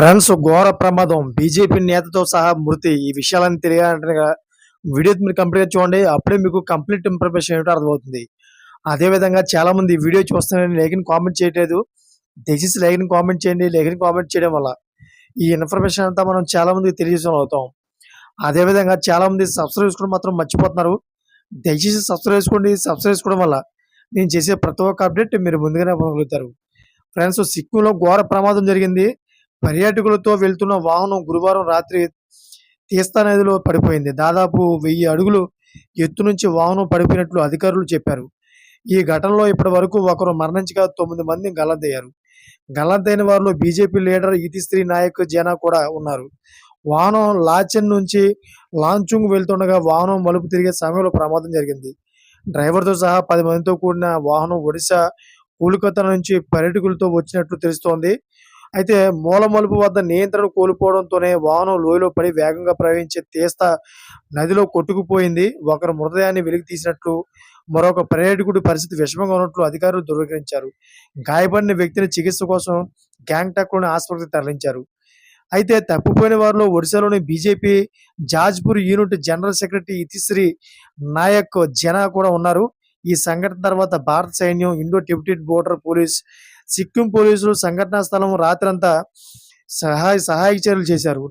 Friends, ఘోర ప్రమాదం. BJP నేతతో సహా మృతి. ఈ విషయాలన్నీ తెలియాలంటే వీడియో మీరు కంప్లీట్‌గా చూడండి. అప్పుడే మీకు కంప్లీట్ ఇన్ఫర్మేషన్ ఏమిటో అర్థమవుతుంది. అదే విధంగా చాలామంది ఈ వీడియో చూస్తున్నారని లైక్‌ని కామెంట్ చేయట్లేదు. దయచేసి లైక్‌ని కామెంట్ చేయండి. లైక్‌ని కామెంట్ చేయడం వల్ల ఈ ఇన్ఫర్మేషన్ అంతా మనం చాలా మందికి తెలియజేసిన అవుతాం. అదే విధంగా చాలామంది సబ్స్క్రైబ్ చేసుకోవడం మాత్రం మర్చిపోతున్నారు. దయచేసి సబ్స్క్రైబ్ చేసుకోండి. సబ్స్క్రైబ్ చేసుకోవడం వల్ల నేను చేసే ప్రతి ఒక్క అప్డేట్ మీరు ముందుగానే పొందగలుగుతారు. ఫ్రెండ్స్, సిక్కింలో ఘోర ప్రమాదం జరిగింది. పర్యాటకులతో వెళ్తున్న వాహనం గురువారం రాత్రి తీస్తా నదిలో పడిపోయింది. దాదాపు 1000 అడుగులు ఎత్తు నుంచి వాహనం పడిపోయినట్లు అధికారులు చెప్పారు. ఈ ఘటనలో ఇప్పటివరకు ఒకరు మరణించగా 9 మంది గల్లంతయ్యారు. గల్లంతైన వారిలో బీజేపీ లీడర్ ఇతిశ్రీ నాయక్ జేనా కూడా ఉన్నారు. వాహనం లాచెన్ నుంచి లాంచుంగ్ వెళ్తుండగా వాహనం మలుపు తిరిగే సమయంలో ప్రమాదం జరిగింది. డ్రైవర్‌తో సహా 10 మందితో కూడిన వాహనం ఒడిశా, కోల్‌కతా నుంచి పర్యాటకులతో వచ్చినట్లు తెలుస్తోంది. అయితే మూల మలుపు వద్ద నియంత్రణ కోల్పోవడంతోనే వాహనం లోయలో పడి వేగంగా ప్రవహించే తీస్తా నదిలో కొట్టుకుపోయింది. ఒకరు మృతదేహాన్ని వెలికి తీసినట్లు, మరొక పర్యాటకుడి పరిస్థితి విషమంగా ఉన్నట్లు అధికారులు ధృవీకరించారు. గాయపడిన వ్యక్తిని చికిత్స కోసం గ్యాంగ్టాక్‌లోని ఆసుపత్రికి తరలించారు. అయితే తప్పిపోయిన వారిలో ఒడిశాలోని BJP Jajpur unit general secretary Itishree Nayak Jena కూడా ఉన్నారు. ఈ సంఘటన తర్వాత భారత సైన్యం, Indo Tibetan border police, Sikkim పోలీసులు సంఘటనా స్థలం రాత్రంతా సహాయక చర్యలు చేశారు.